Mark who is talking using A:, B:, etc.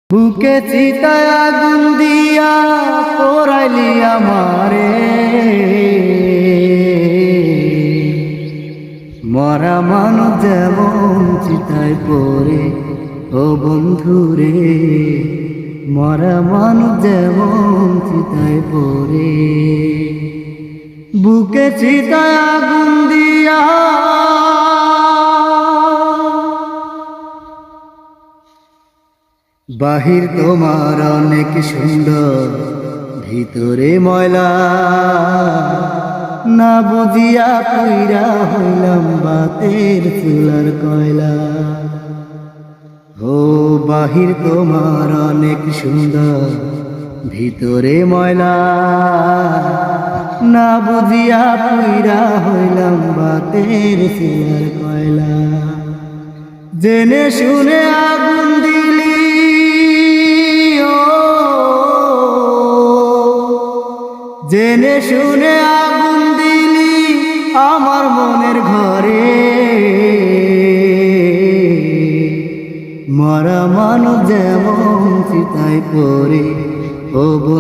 A: বুকে চিতায় আগুন দিয়া পোড়াইলি আমারে, মরা মানুষ যেমন চিতায় পড়ে ও বন্ধুরে, মরা মানুষ যেমন চিতায় পড়ে। বুকে চিতায় আগুন দিয়া বাহির তোমার অনেক সুন্দর, ভিতরে ময়লা, না বুঝিয়া পুইরা হইলাম বাতের চুলার কয়লা। ও বাহির তোমার অনেক সুন্দর, ভিতরে ময়লা, না বুঝিয়া পুইরা হইলাম বাতের চুলার কয়লা। জেনে শুনে আগুন দিলি, জেনে শুনে আগুন দিলি আমার মনের ঘরে, মরা মানুষ যেমন চিতায় পড়ে ও বন্ধু।